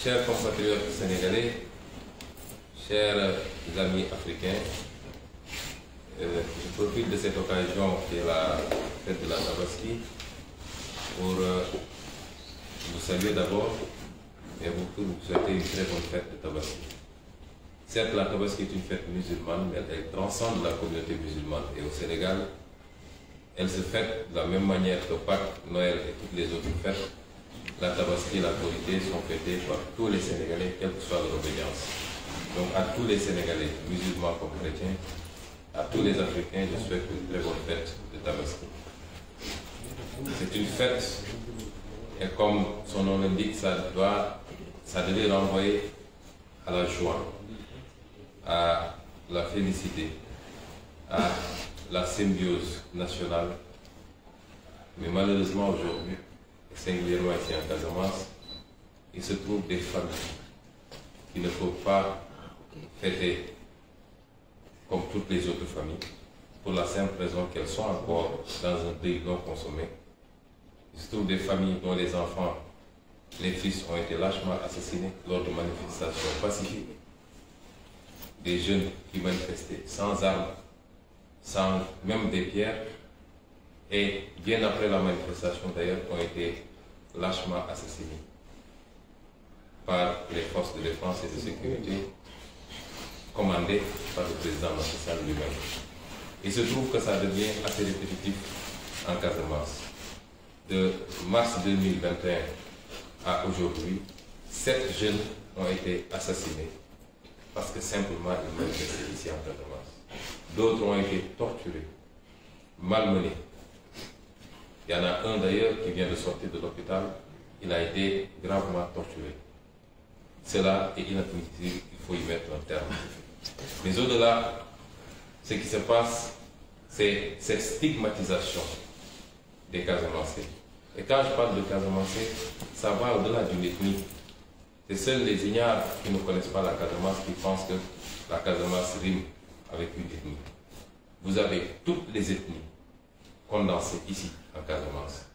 Chers compatriotes sénégalais, chers amis africains, je profite de cette occasion qui est la fête de la Tabaski pour vous saluer d'abord et vous souhaiter une très bonne fête de Tabaski. Certes, la Tabaski est une fête musulmane, mais elle transcende la communauté musulmane. Et au Sénégal, elle se fête de la même manière que Pâques, Noël et toutes les autres fêtes. La Tabaski et la Korité sont fêtées par tous les Sénégalais, quelle que soit leur obédience. Donc à tous les Sénégalais, musulmans comme chrétiens, à tous les Africains, je souhaite une très bonne fête de Tabaski. C'est une fête, et comme son nom l'indique, ça devait renvoyer à la joie, à la félicité, à la symbiose nationale. Mais malheureusement aujourd'hui, singulièrement ici en Casamance, il se trouve des familles qui ne peuvent pas fêter comme toutes les autres familles, pour la simple raison qu'elles sont encore dans un pays non consommé. Il se trouve des familles dont les enfants, les fils ont été lâchement assassinés lors de manifestations pacifiques. Des jeunes qui manifestaient sans armes, sans même des pierres, et bien après la manifestation d'ailleurs, ont été lâchement assassinés par les forces de défense et de sécurité commandées par le président Macky Sall lui-même. Il se trouve que ça devient assez répétitif en Casamance. De mars 2021 à aujourd'hui, 7 jeunes ont été assassinés parce que simplement ils manifestaient ici en Casamance. D'autres ont été torturés, malmenés. Il y en a un d'ailleurs qui vient de sortir de l'hôpital, il a été gravement torturé. Cela est inadmissible, il faut y mettre un terme. Mais au-delà, ce qui se passe, c'est cette stigmatisation des Casamancés. Et quand je parle de Casamancés, ça va au-delà d'une ethnie. C'est seuls les ignares qui ne connaissent pas la Casamance qui pensent que la Casamance rime avec une ethnie. Vous avez toutes les ethnies condensées ici en Casamance.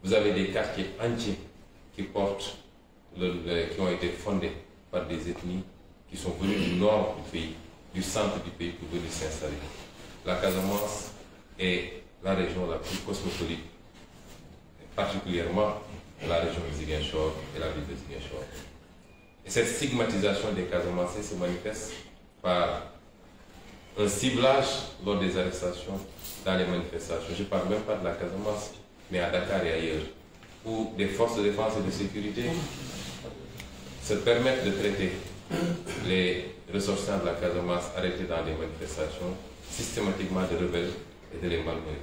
Vous avez des quartiers entiers qui portent, qui ont été fondés par des ethnies qui sont venues du nord du pays, du centre du pays pour venir s'installer. La Casamance est la région la plus cosmopolite, particulièrement la région de Ziguinchor et la ville de Ziguinchor. Et cette stigmatisation des Casamancés se manifeste par un ciblage lors des arrestations dans les manifestations. Je ne parle même pas de la Casamance, mais à Dakar et ailleurs, où des forces de défense et de sécurité se permettent de traiter les ressortissants de la Casamance arrêtés dans les manifestations systématiquement de rebelles et de les malmener.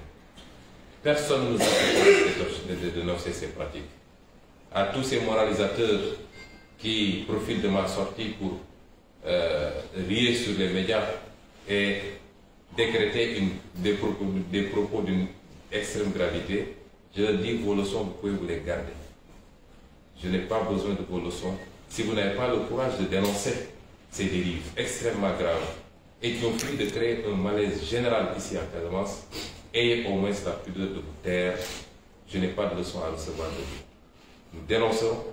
Personne ne nous a de dénoncer ces pratiques. À tous ces moralisateurs qui profitent de ma sortie pour rier sur les médias et décréter des propos d'une extrême gravité, je leur dis, vos leçons, vous pouvez vous les garder. Je n'ai pas besoin de vos leçons. Si vous n'avez pas le courage de dénoncer ces dérives extrêmement graves et qui ont fini de créer un malaise général ici en Casamance, ayez au moins la pudeur de vous taire. Je n'ai pas de leçons à recevoir de vous. Nous dénoncerons,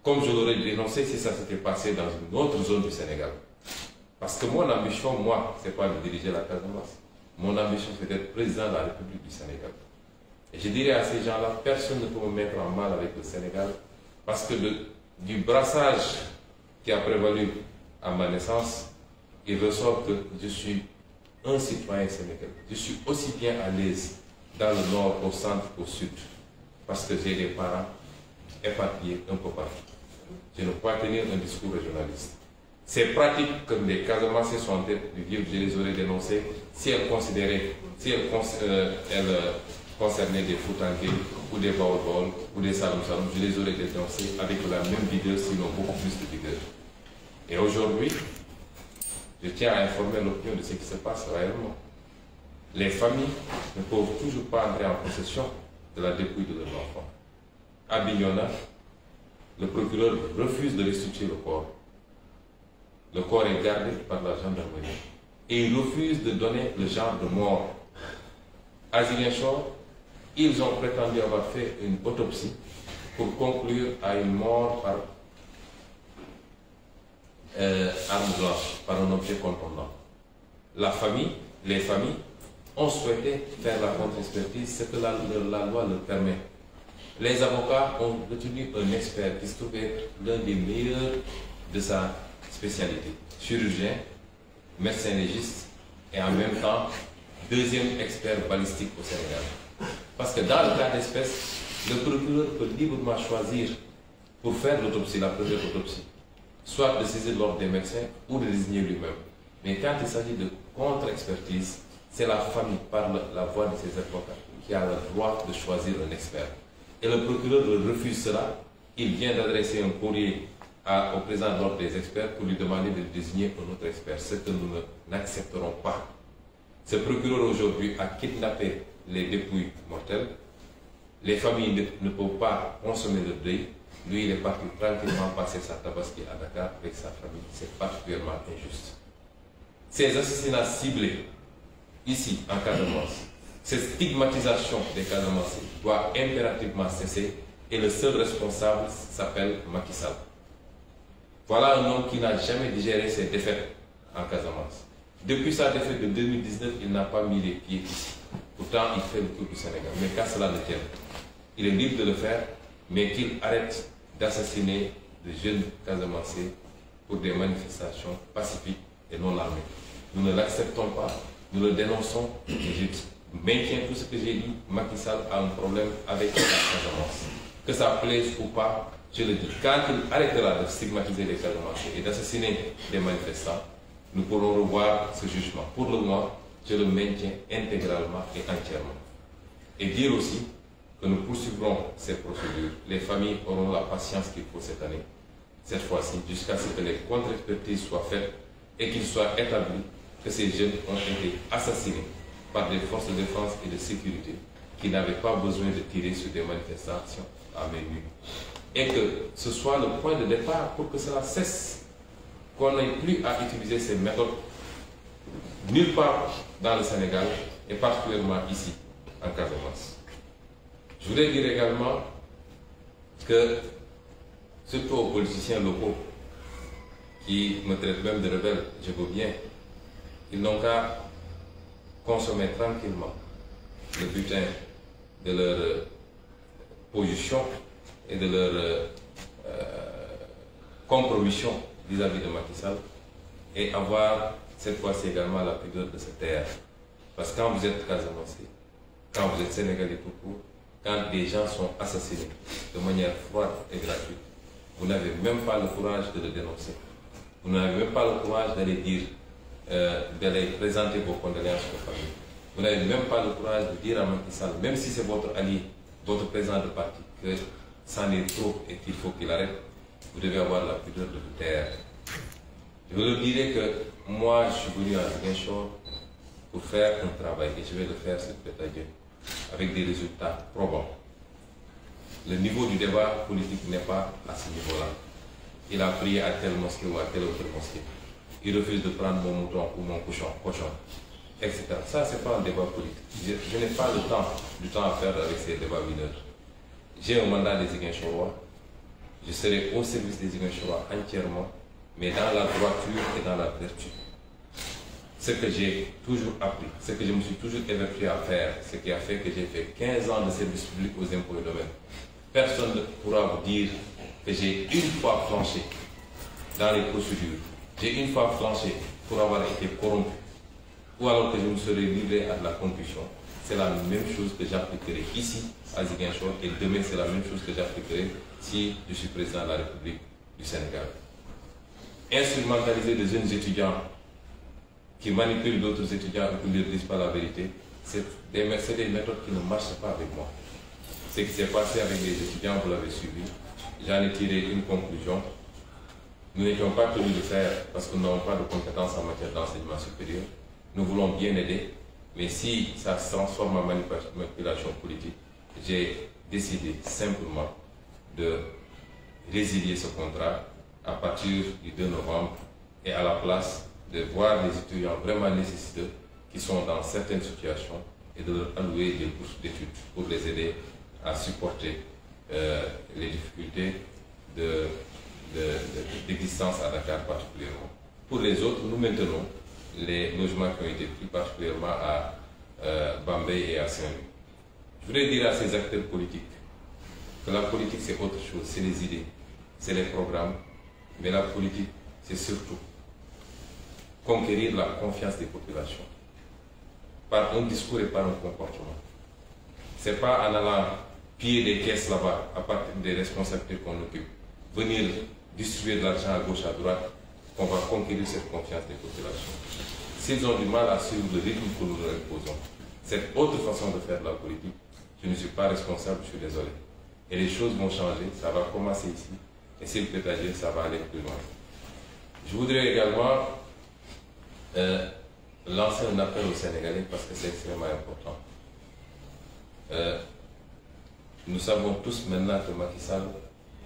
comme je l'aurais dénoncé si ça s'était passé dans une autre zone du Sénégal. Parce que mon ambition, moi, ce n'est pas de diriger la Casamance. Mon ambition, c'est d'être président de la République du Sénégal. Et je dirais à ces gens-là, personne ne peut me mettre en mal avec le Sénégal, parce que du brassage qui a prévalu à ma naissance, il ressort que je suis un citoyen sénégalais. Je suis aussi bien à l'aise dans le nord, au centre, au sud, parce que j'ai des parents éparpillés un peu partout. Je ne peux pas tenir un discours régionaliste. Ces pratiques que les Casamancés sont en tête du vivre, je les aurais dénoncées si elles considéraient, elles concernaient des Foutanké ou des Baol ou des Saloum Saloum, je les aurais dénoncées avec la même vigueur, sinon beaucoup plus de vigueur. Et aujourd'hui, je tiens à informer l'opinion de ce qui se passe réellement. Les familles ne peuvent toujours pas entrer en possession de la dépouille de leurs enfants. À Bignona, le procureur refuse de restituer le corps. Le corps est gardé par la gendarmerie. Et il refuse de donner le genre de mort. À Ziguinchor, ils ont prétendu avoir fait une autopsie pour conclure à une mort par arme blanche, par un objet contondant. Les familles ont souhaité faire la contre-expertise, ce que la loi leur permet. Les avocats ont retenu un expert qui se trouvait l'un des meilleurs de sa spécialité, chirurgien, médecin légiste et en même temps deuxième expert balistique au Sénégal. Parce que dans le cas d'espèce, le procureur peut librement choisir pour faire l'autopsie, la première autopsie, soit de saisir l'ordre des médecins ou de désigner lui-même. Mais quand il s'agit de contre-expertise, c'est la famille, par la voix de ses avocats, qui a le droit de choisir un expert. Et le procureur refuse cela. Il vient d'adresser un courrier au président de l'ordre des experts pour lui demander de désigner un autre expert, ce que nous n'accepterons pas. Ce procureur aujourd'hui a kidnappé les dépouilles mortelles. Les familles ne peuvent pas consommer le deuil. Lui, il est parti tranquillement passer sa tabaski à Dakar avec sa famille. C'est particulièrement injuste. Ces assassinats ciblés, ici, en Casamance, cette stigmatisation des Casamancés doit impérativement cesser et le seul responsable s'appelle Macky Sall. Voilà un homme qui n'a jamais digéré ses défaites en Casamance. Depuis sa défaite de 2019, il n'a pas mis les pieds ici. Pourtant, il fait le tour du Sénégal. Mais qu'à cela ne tienne, il est libre de le faire, mais qu'il arrête d'assassiner de jeunes Casamancés pour des manifestations pacifiques et non armées. Nous ne l'acceptons pas, nous le dénonçons, et je maintiens tout ce que j'ai dit. Macky Sall a un problème avec la Casamance. Que ça plaise ou pas, je le dis. Quand il arrêtera de stigmatiser les Casamancés et d'assassiner des manifestants, nous pourrons revoir ce jugement. Pour le moment, je le maintiens intégralement et entièrement. Et dire aussi que nous poursuivrons ces procédures. Les familles auront la patience qu'il faut cette année, cette fois-ci, jusqu'à ce que les contre-expertises soient faites et qu'il soit établi que ces jeunes ont été assassinés par des forces de défense et de sécurité qui n'avaient pas besoin de tirer sur des manifestations à main nue. Et que ce soit le point de départ pour que cela cesse, qu'on n'ait plus à utiliser ces méthodes nulle part dans le Sénégal et particulièrement ici, en Casamance. Je voudrais dire également que, surtout aux politiciens locaux qui me traitent même de rebelle, je veux bien, ils n'ont qu'à consommer tranquillement le butin de leur position et de leur compromission vis-à-vis de Macky Sall et avoir cette fois-ci également la pudeur de se taire. Parce que quand vous êtes Casamancé, quand vous êtes Sénégalais tout court, quand des gens sont assassinés de manière froide et gratuite, vous n'avez même pas le courage de le dénoncer. Vous n'avez même pas le courage d'aller dire, d'aller présenter vos condoléances aux familles. Vous n'avez même pas le courage de dire à Macky Sall, même si c'est votre allié, votre président de parti, que c'en est trop et qu'il faut qu'il arrête, vous devez avoir la pudeur de vous taire. Je leur dirais que moi, je suis venu à Ziguinchor pour faire un travail et je vais le faire, s'il plaît à Dieu, avec des résultats probants. Le niveau du débat politique n'est pas à ce niveau-là. Il a prié à telle mosquée ou à telle autre mosquée. Il refuse de prendre mon mouton ou mon cochon, etc. Ça, ce n'est pas un débat politique. Je n'ai pas du temps à faire avec ces débats mineurs. J'ai un mandat des Ziguinchorois. Je serai au service des Ziguinchorois entièrement, mais dans la droiture et dans la vertu. Ce que j'ai toujours appris, ce que je me suis toujours évertué à faire, ce qui a fait que j'ai fait 15 ans de service public aux impôts et domaines. Personne ne pourra vous dire que j'ai une fois flanché dans les procédures. J'ai une fois flanché pour avoir été corrompu, ou alors que je me serais livré à de la concussion. C'est la même chose que j'appliquerai ici, à Ziguinchor, et demain c'est la même chose que j'appliquerai si je suis président de la République du Sénégal. Instrumentaliser des jeunes étudiants qui manipulent d'autres étudiants et qui ne leur disent pas la vérité, c'est des méthodes qui ne marchent pas avec moi. Ce qui s'est passé avec les étudiants, vous l'avez suivi, j'en ai tiré une conclusion. Nous n'étions pas tenus de faire parce que nous n'avons pas de compétences en matière d'enseignement supérieur. Nous voulons bien aider, mais si ça se transforme en manipulation politique, j'ai décidé simplement de résilier ce contrat à partir du 2 novembre et à la place de voir des étudiants vraiment nécessiteux qui sont dans certaines situations et de leur allouer des bourses d'études pour les aider à supporter les difficultés d'existence à Dakar particulièrement. Pour les autres, nous maintenons les logements qui ont été pris, particulièrement à Bambey et à Saint-Louis. Je voudrais dire à ces acteurs politiques que la politique c'est autre chose, c'est les idées, c'est les programmes, mais la politique c'est surtout conquérir la confiance des populations par un discours et par un comportement. Ce n'est pas en allant piller des caisses là-bas à partir des responsabilités qu'on occupe, venir distribuer de l'argent à gauche, à droite, qu'on va conquérir cette confiance des populations. S'ils ont du mal à suivre le rythme que nous leur imposons, cette autre façon de faire de la politique, je ne suis pas responsable, je suis désolé. Et les choses vont changer, ça va commencer ici, et s'il peut agir, ça va aller plus loin. Je voudrais également lancer un appel aux Sénégalais parce que c'est extrêmement important. Nous savons tous maintenant que Macky Sall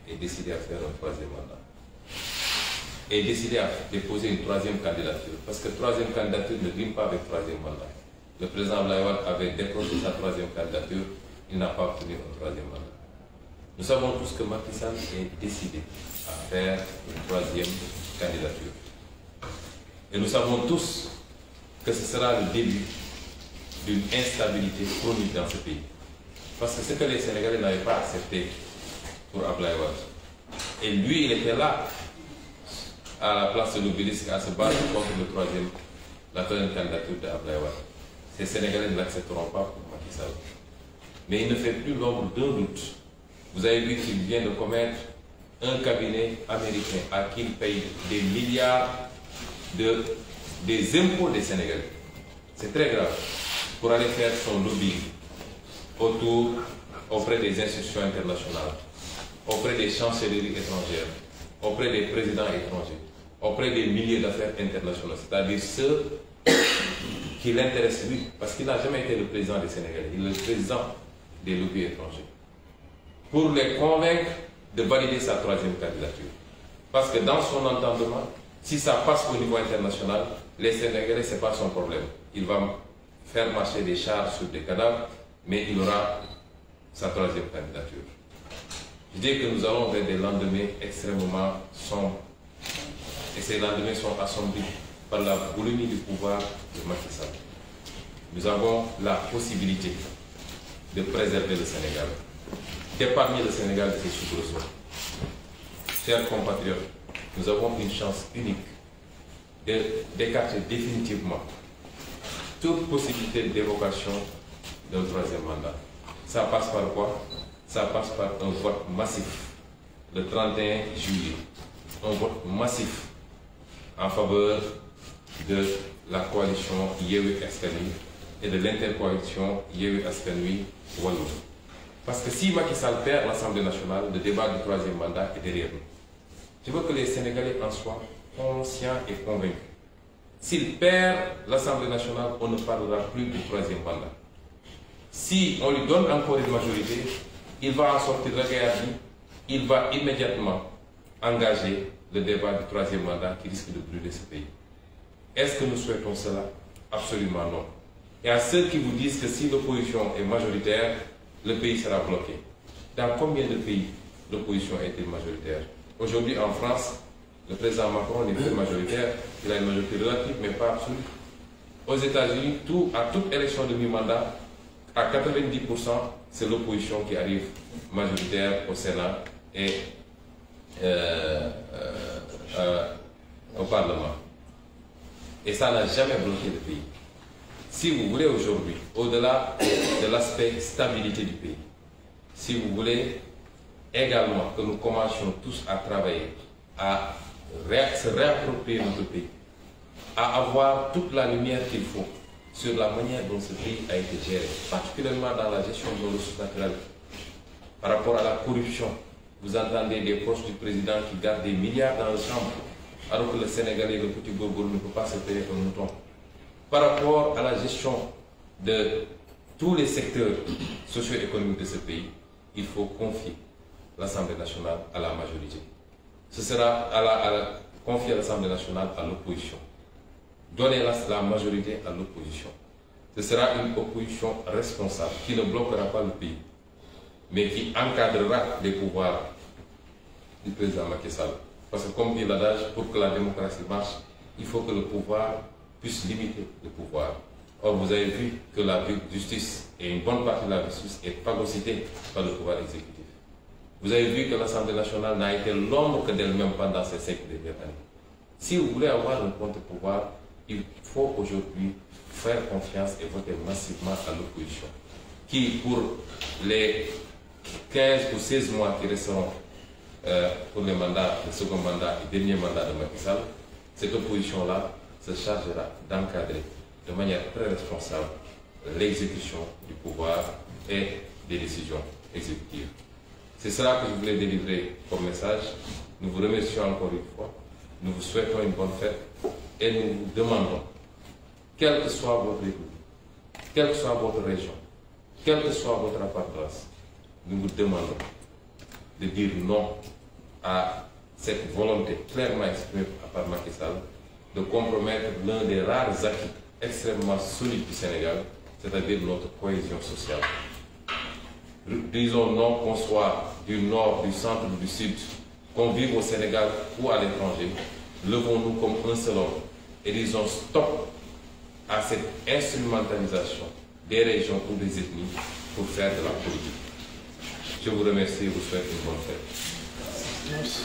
est décidé à faire un troisième mandat. Et décidé à déposer une troisième candidature. Parce que troisième candidature ne rime pas avec troisième mandat. Le président Abdoulaye Wade avait décroché sa troisième candidature, il n'a pas obtenu un troisième mandat. Nous savons tous que Macky Sall est décidé à faire une troisième candidature. Et nous savons tous que ce sera le début d'une instabilité chronique dans ce pays. Parce que ce que les Sénégalais n'avaient pas accepté pour Abdoulaye Wade. Et lui, il était là, à la place de l'Obélisque, à se battre contre la troisième candidature d'Abdoulaye Wade. Ces Sénégalais ne l'accepteront pas pour Macky Sall. Mais il ne fait plus l'ombre d'un doute. Vous avez vu qu'il vient de commettre un cabinet américain à qui il paye des milliards des impôts des Sénégalais. C'est très grave. Pour aller faire son lobby auprès des institutions internationales, auprès des chancelleries étrangères, auprès des présidents étrangers, auprès des milliers d'affaires internationaux, c'est-à-dire ceux qui l'intéressent lui, parce qu'il n'a jamais été le président des Sénégalais, il est le président des lobbies étrangers, pour les convaincre de valider sa troisième candidature. Parce que dans son entendement, si ça passe au niveau international, les Sénégalais, ce n'est pas son problème. Il va faire marcher des chars sur des cadavres, mais il aura sa troisième candidature. Je dis que nous allons vers des lendemains extrêmement sombres. Et ces lendemains sont assombris par la boulimie du pouvoir de Macky Sall. Nous avons la possibilité de préserver le Sénégal, d'épargner le Sénégal de ses soubresauts. Chers compatriotes, nous avons une chance unique d'écarter définitivement toute possibilité d'évocation d'un troisième mandat. Ça passe par quoi? Ça passe par un vote massif le 31 juillet. Un vote massif en faveur de la coalition Yewwi Askan Wi et de l'intercoalition Yewwi Askan Wi Wallu. Parce que si Macky Sall perd l'Assemblée nationale, le débat du troisième mandat est derrière nous. Je veux que les Sénégalais en soient conscients et convaincus. S'il perd l'Assemblée nationale, on ne parlera plus du troisième mandat. Si on lui donne encore une majorité, il va en sortir regardé, il va immédiatement engager le débat du troisième mandat qui risque de brûler ce pays. Est-ce que nous souhaitons cela? Absolument non. Et à ceux qui vous disent que si l'opposition est majoritaire, le pays sera bloqué. Dans combien de pays l'opposition a été majoritaire? Aujourd'hui en France, le président Macron n'est plus majoritaire, il a une majorité relative mais pas absolue. Aux États-Unis, à toute élection de mi-mandat, à 90%, c'est l'opposition qui arrive majoritaire au Sénat et au Parlement. Et ça n'a jamais bloqué le pays. Si vous voulez aujourd'hui, au-delà de l'aspect stabilité du pays, si vous voulez également que nous commencions tous à travailler, à se réapproprier notre pays, à avoir toute la lumière qu'il faut sur la manière dont ce pays a été géré, particulièrement dans la gestion de nos ressources naturelles. Par rapport à la corruption, vous entendez des proches du président qui gardent des milliards dans le chambre, alors que le Sénégalais, le petit Bourgogne, ne peut pas se payer un mouton. Par rapport à la gestion de tous les secteurs socio-économiques de ce pays, il faut confier l'Assemblée nationale à la majorité. Ce sera confier l'Assemblée nationale à l'opposition. Donner la majorité à l'opposition. Ce sera une opposition responsable qui ne bloquera pas le pays, mais qui encadrera les pouvoirs du président Macky Sall. Parce que comme dit l'adage, pour que la démocratie marche, il faut que le pouvoir puisse limiter le pouvoir. Or, vous avez vu que la justice et une bonne partie de la justice est phagocytée par le pouvoir exécutif. Vous avez vu que l'Assemblée nationale n'a été l'ombre que d'elle-même pendant ces 5 dernières années. Si vous voulez avoir un contre-pouvoir, il faut aujourd'hui faire confiance et voter massivement à l'opposition, qui pour les 15 ou 16 mois qui resteront pour les mandats, le second mandat et dernier mandat de Macky Sall, cette opposition-là se chargera d'encadrer de manière très responsable l'exécution du pouvoir et des décisions exécutives. C'est cela que je voulais délivrer comme message. Nous vous remercions encore une fois. Nous vous souhaitons une bonne fête et nous vous demandons, quelle que soit votre écoute, quelle que soit votre région, quelle que soit votre appartenance, nous vous demandons de dire non à cette volonté clairement exprimée par Macky Sall de compromettre l'un des rares acquis extrêmement solides du Sénégal, c'est-à-dire notre cohésion sociale. Disons non qu'on soit du nord, du centre ou du sud, qu'on vive au Sénégal ou à l'étranger, levons-nous comme un seul homme et disons stop à cette instrumentalisation des régions ou des ethnies pour faire de la politique. Je vous remercie et vous souhaite une bonne fête. Merci.